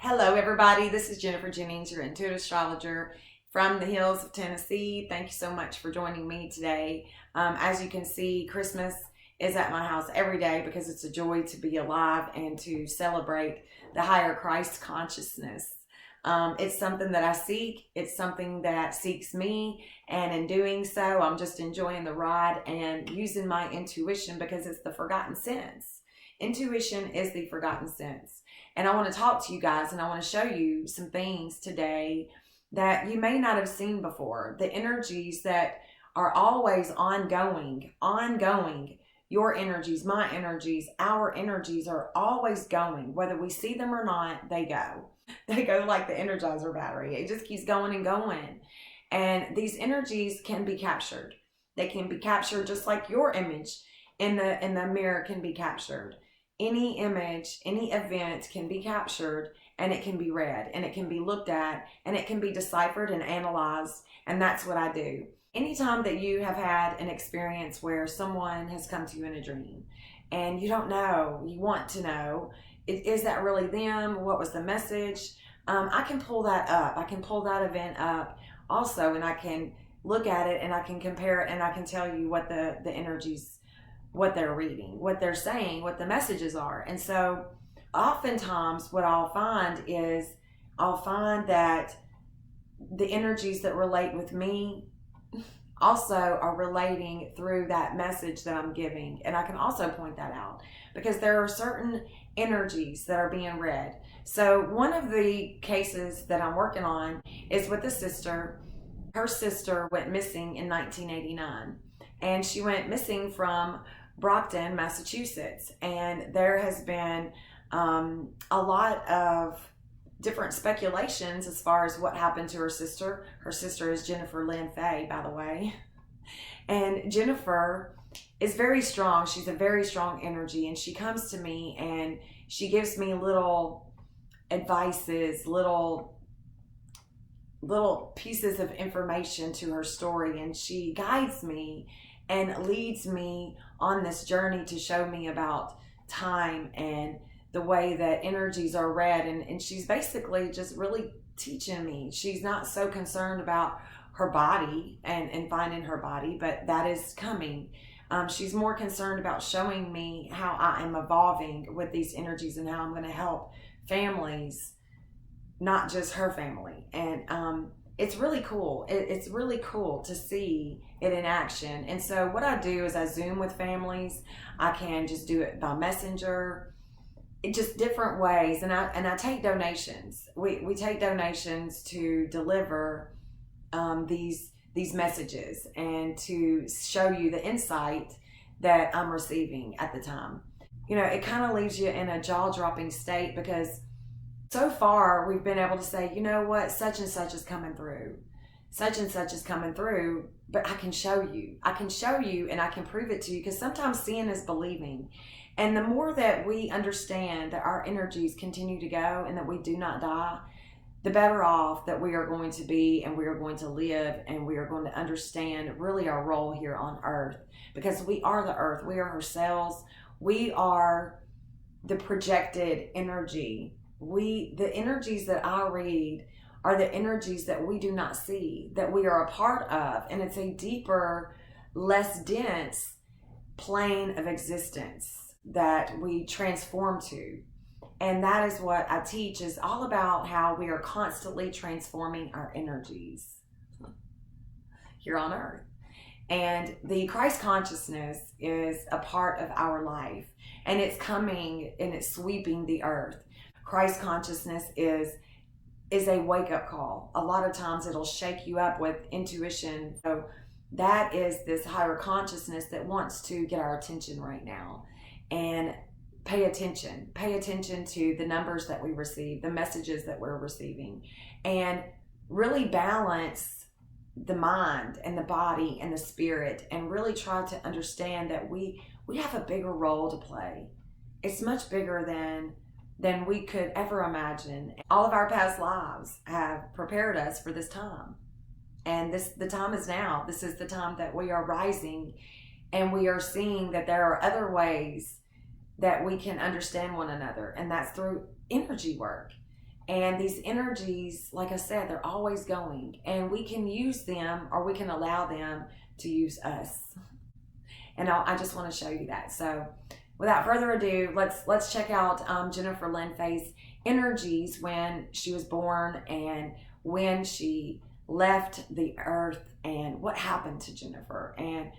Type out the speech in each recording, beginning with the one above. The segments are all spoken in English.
Hello, everybody. This is Jennifer Jennings, your intuitive astrologer from the hills of Tennessee. Thank you so much for joining me today. As you can see, Christmas is at my house every day because it's a joy to be alive and to celebrate the higher Christ consciousness. It's something that I seek. It's something that seeks me. And in doing so, I'm just enjoying the ride and using my intuition because it's the forgotten sense. Intuition is the forgotten sense. And I want to talk to you guys and I want to show you some things today that you may not have seen before. The energies that are always ongoing. Your energies, my energies, our energies are always going. Whether we see them or not, they go. They go like the Energizer battery. It just keeps going and going. And these energies can be captured. They can be captured just like your image in the mirror can be captured. Any image, any event can be captured and it can be read and it can be looked at and it can be deciphered and analyzed. And that's what I do. Anytime that you have had an experience where someone has come to you in a dream and you don't know, you want to know, is that really them? What was the message? I can pull that up. I can pull that event up also, and I can look at it and I can compare it and I can tell you what the energies, what they're reading, what they're saying, what the messages are. And so oftentimes what I'll find that the energies that relate with me also are relating through that message that I'm giving. And I can also point that out because there are certain energies that are being read. So one of the cases that I'm working on is with a sister. Her sister went missing in 1989 and she went missing from Brockton, Massachusetts. And there has been a lot of different speculations as far as what happened to her sister. Her sister is Jennifer Lynn Fay, by the way. And Jennifer is very strong. She's a very strong energy. And she comes to me and she gives me little advices, little pieces of information to her story. And she guides me and leads me on this journey to show me about time and the way that energies are read. And she's basically just really teaching me. She's not so concerned about her body and finding her body, but that is coming. She's more concerned about showing me how I am evolving with these energies and how I'm going to help families, not just her family. And it's really cool. It's really cool to see it in action. And so what I do is I Zoom with families. I can just do it by messenger, just different ways. And I take donations. We take donations to deliver these messages and to show you the insight that I'm receiving at the time. You know, it kind of leaves you in a jaw-dropping state because so far we've been able to say, you know what, such and such is coming through. Such and such is coming through, but I can show you. I can show you and I can prove it to you because sometimes seeing is believing. And the more that we understand that our energies continue to go and that we do not die, the better off that we are going to be and we are going to live and we are going to understand really our role here on earth because we are the earth. We are ourselves. We are the projected energy. The energies that I read are the energies that we do not see, that we are a part of. And it's a deeper, less dense plane of existence that we transform to. And that is what I teach, is all about how we are constantly transforming our energies here on earth. And the Christ consciousness is a part of our life. And it's coming and it's sweeping the earth. Christ consciousness is a wake-up call. A lot of times it'll shake you up with intuition. So that is this higher consciousness that wants to get our attention right now. And pay attention to the numbers that we receive, the messages that we're receiving, and really balance the mind and the body and the spirit, and really try to understand that we have a bigger role to play. It's much bigger than we could ever imagine. All of our past lives have prepared us for this time. And the time is now. This is the time that we are rising and we are seeing that there are other ways that we can understand one another, and that's through energy work. And these energies, like I said, they're always going, and we can use them or we can allow them to use us. And I just want to show you that. So without further ado, let's check out Jennifer Lynn Fay's energies when she was born and when she left the earth and what happened to Jennifer and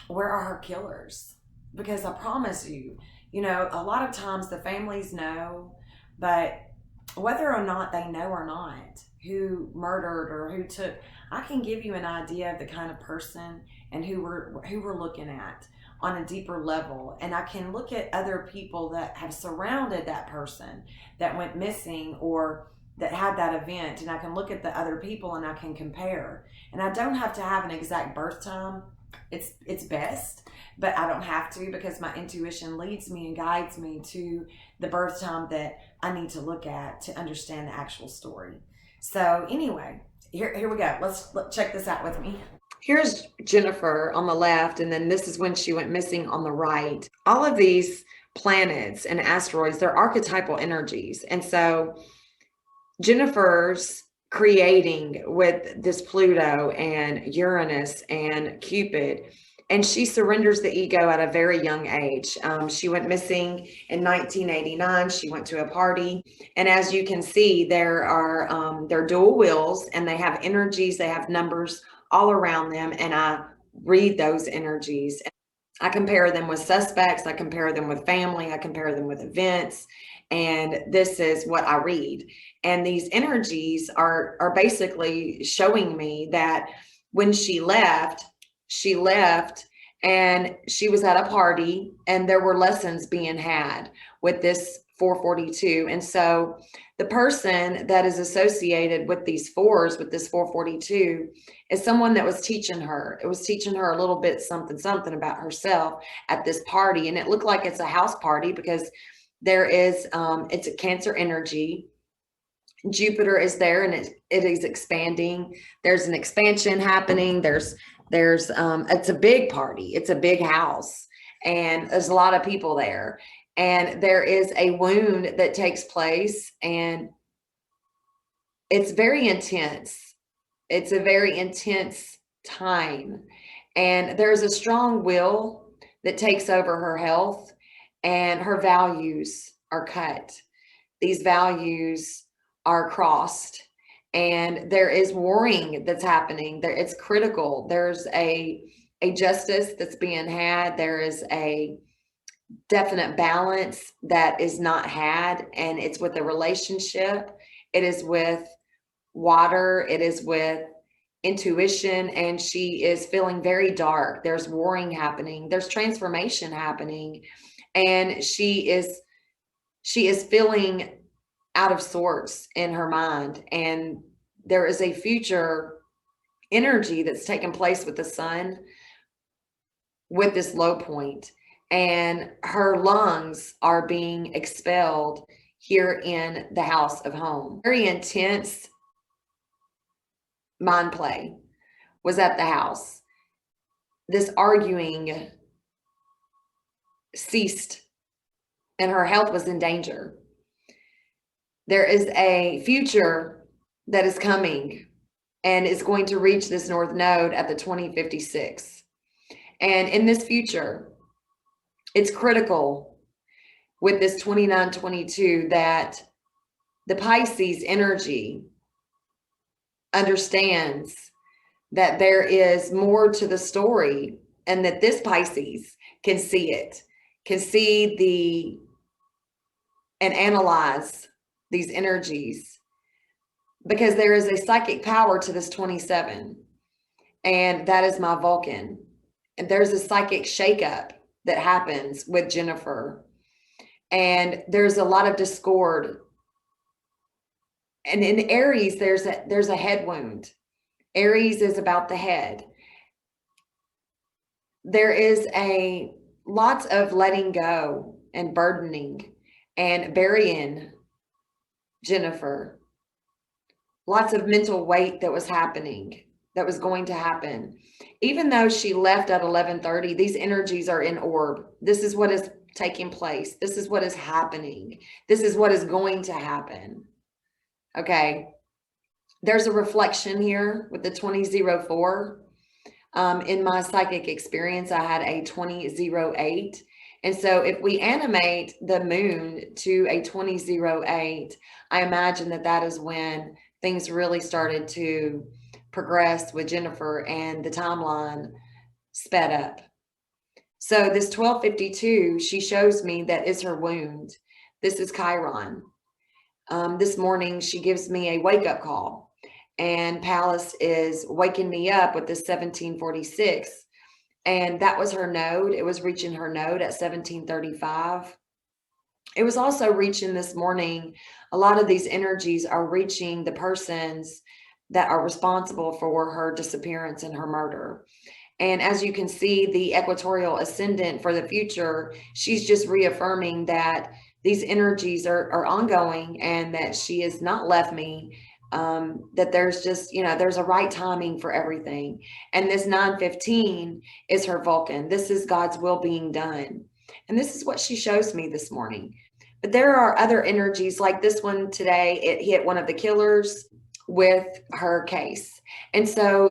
where are her killers. Because I promise you, you know, a lot of times the families know, but whether or not they know or not who murdered or who took, I can give you an idea of the kind of person and who we're looking at on a deeper level. And I can look at other people that have surrounded that person that went missing or that had that event, and I can look at the other people and I can compare. And I don't have to have an exact birth time. It's best, but I don't have to, because my intuition leads me and guides me to the birth time that I need to look at to understand the actual story. So anyway, here we go. Let's check this out with me. Here's Jennifer on the left, and then this is when she went missing on the right. All of these planets and asteroids, they're archetypal energies. And so Jennifer's creating with this Pluto and Uranus and Cupid, and she surrenders the ego at a very young age. She went missing in 1989. She went to a party, and as you can see, they're dual wheels, and they have energies, they have numbers all around them, and I read those energies. I compare them with suspects, I compare them with family, I compare them with events, and this is what I read. And these energies are basically showing me that when she left and she was at a party and there were lessons being had with this 442. And so the person that is associated with these fours, with this 442, is someone that was teaching her. It was teaching her a little bit something about herself at this party. And it looked like it's a house party because there is, it's a Cancer energy. Jupiter is there and it is expanding. There's an expansion happening. It's a big party. It's a big house and there's a lot of people there. And there is a wound that takes place and it's very intense. It's a very intense time. And there's a strong will that takes over her health and her values are cut. These values are crossed and there is warring that's happening there. It's critical. There's a justice that's being had. There is a definite balance that is not had, and it's with a relationship. It is with water. It is with intuition, and she is feeling very dark. There's warring happening. There's transformation happening, and she is feeling out of sorts in her mind. And there is a future energy that's taking place with the sun with this low point, and her lungs are being expelled here in the house of home. Very intense mind play was at the house. This arguing ceased and her health was in danger. There is a future that is coming and is going to reach this North Node at the 2056. And in this future, it's critical with this 2922 that the Pisces energy understands that there is more to the story and that this Pisces can see it, can see and analyze these energies, because there is a psychic power to this 27, and that is my Vulcan. And there's a psychic shakeup that happens with Jennifer, and there's a lot of discord. And in Aries, there's a head wound. Aries is about the head. There is lots of letting go and burdening and burying Jennifer. Lots of mental weight that was happening, that was going to happen. Even though she left at 11:30, these energies are in orb. This is what is taking place. This is what is happening. This is what is going to happen. Okay. There's a reflection here with the 2004. In my psychic experience, I had a 2008. And so if we animate the moon to a 2008, I imagine that that is when things really started to progress with Jennifer and the timeline sped up. So this 1252, she shows me that is her wound. This is Chiron. This morning, she gives me a wake-up call. And Palace is waking me up with this 1746. And that was her node. It was reaching her node at 1735. It was also reaching this morning. A lot of these energies are reaching the persons that are responsible for her disappearance and her murder. And as you can see, the equatorial ascendant for the future, she's just reaffirming that these energies are ongoing and that she has not left me. That there's just, there's a right timing for everything. And this 915 is her Vulcan. This is God's will being done. And this is what she shows me this morning. But there are other energies like this one today. It hit one of the killers with her case. And so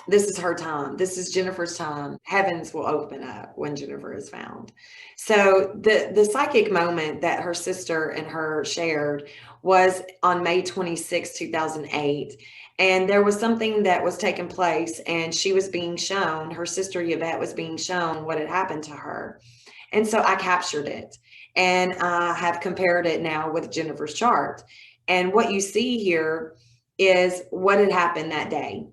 this is her time. This is Jennifer's time. Heavens will open up when Jennifer is found. So the psychic moment that her sister and her shared was on May 26, 2008. And there was something that was taking place, and she was being shown, her sister Yvette was being shown what had happened to her. And so I captured it, and I have compared it now with Jennifer's chart. And what you see here is what had happened that day.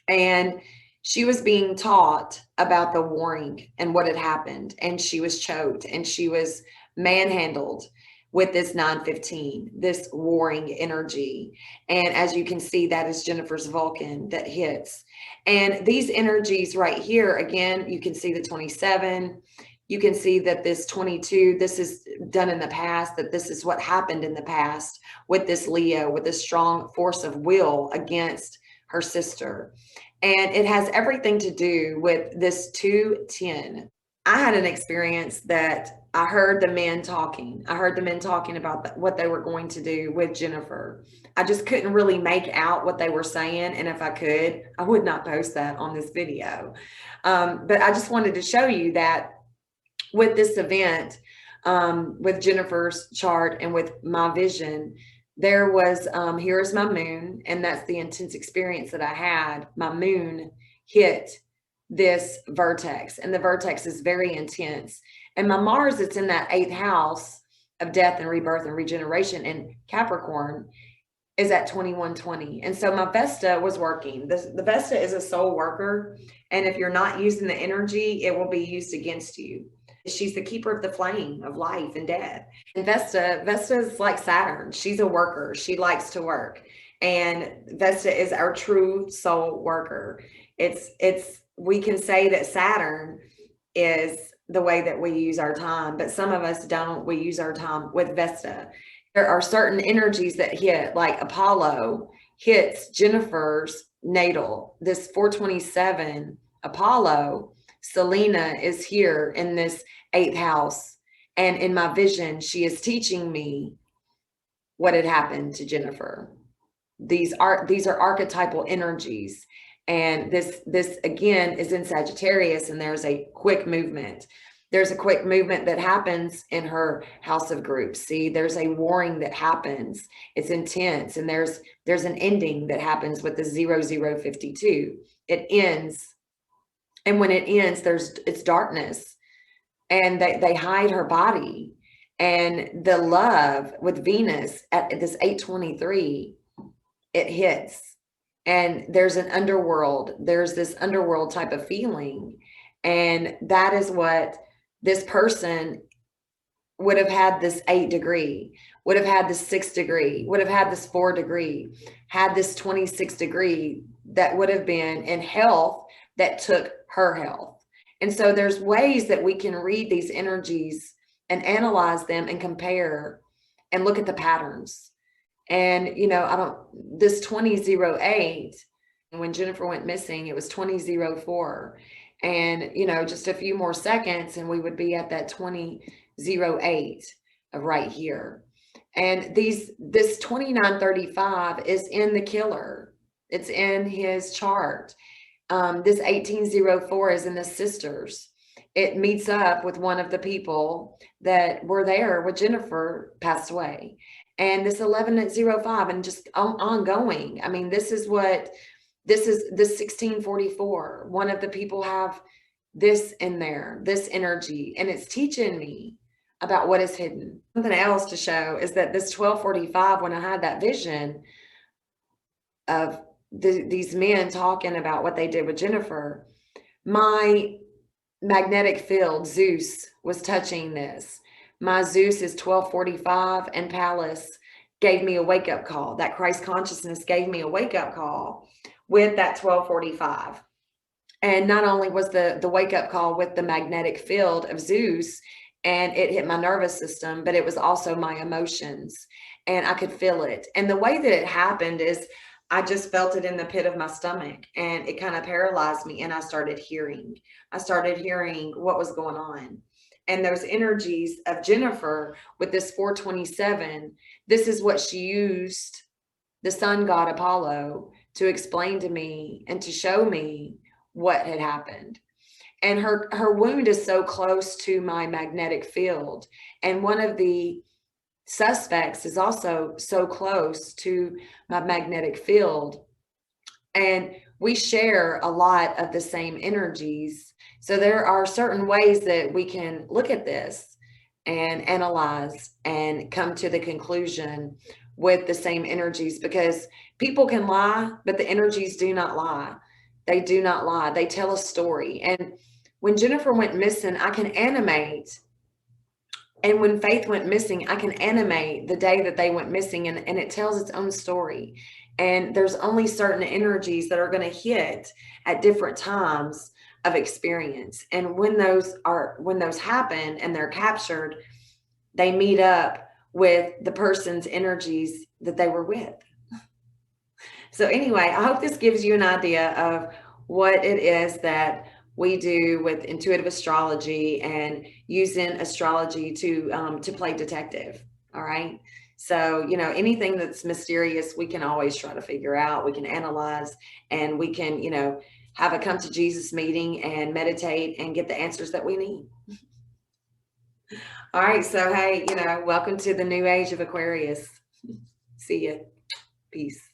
And she was being taught about the warring and what had happened. And she was choked and she was manhandled with this 915, this warring energy. And as you can see, that is Jennifer's Vulcan that hits. And these energies right here, again, you can see the 27. You can see that this 22, this is done in the past, that this is what happened in the past with this Leo, with this strong force of will against her sister. And it has everything to do with this 210. I had an experience that I heard the men talking. I heard the men talking about what they were going to do with Jennifer. I just couldn't really make out what they were saying. And if I could, I would not post that on this video. But I just wanted to show you that with this event, with Jennifer's chart and with my vision, there was, here's my moon, and that's the intense experience that I had. My moon hit this vertex, and the vertex is very intense. And my Mars, it's in that 8th house of death and rebirth and regeneration, and Capricorn is at 2120. And so my Vesta was working. The Vesta is a soul worker, and if you're not using the energy, it will be used against you. She's the keeper of the flame of life and death. And Vesta is like Saturn. She's a worker. She likes to work. And Vesta is our true soul worker. We can say that Saturn is the way that we use our time, but some of us don't. We use our time with Vesta. There are certain energies that hit, like Apollo hits Jennifer's natal. This 427 Apollo, Selena is here in this 8th house. And in my vision, she is teaching me what had happened to Jennifer. These are archetypal energies. And this again is in Sagittarius, and there's a quick movement. There's a quick movement that happens in her house of groups. See, there's a warring that happens. It's intense. And there's an ending that happens with the 0052. It ends. And when it ends, it's darkness, and they hide her body. And the love with Venus at this 823, it hits. And there's an underworld. There's this underworld type of feeling. And that is what this person would have had, this 8 degree, would have had this 6 degree, would have had this 4 degree, had this 26 degree that would have been in health that took her health. And so there's ways that we can read these energies and analyze them and compare and look at the patterns. And, this 2008, when Jennifer went missing, it was 2004. And, you know, just a few more seconds and we would be at that 2008 right here. And this 2935 is in the killer. It's in his chart. This 1804 is in the sisters. It meets up with one of the people that were there when Jennifer passed away. And this 1105 and just ongoing. I mean, this is this 1644. One of the people have this in there, this energy, and it's teaching me about what is hidden. Something else to show is that this 1245, when I had that vision of these men talking about what they did with Jennifer, my magnetic field, Zeus, was touching this. My Zeus is 1245, and Palace gave me a wake-up call. That Christ consciousness gave me a wake-up call with that 1245. And not only was the wake-up call with the magnetic field of Zeus, and it hit my nervous system, but it was also my emotions, and I could feel it. And the way that it happened is I just felt it in the pit of my stomach, and it kind of paralyzed me, and I started hearing what was going on. And those energies of Jennifer with this 427, this is what she used the sun god Apollo to explain to me and to show me what had happened. And her wound is so close to my magnetic field. And one of the suspects is also so close to my magnetic field. And we share a lot of the same energies. So there are certain ways that we can look at this and analyze and come to the conclusion with the same energies, because people can lie, but the energies do not lie. They do not lie. They tell a story. And when Jennifer went missing, I can animate. And when Faith went missing, I can animate the day that they went missing, and it tells its own story. And there's only certain energies that are going to hit at different times of experience. And when those happen and they're captured, they meet up with the person's energies that they were with. So anyway, I hope this gives you an idea of what it is that we do with intuitive astrology and using astrology to play detective. All right. So, you know, anything that's mysterious, we can always try to figure out, we can analyze, and we can, you know, have a come to Jesus meeting and meditate and get the answers that we need. All right. So, hey, you know, welcome to the new age of Aquarius. See ya. Peace.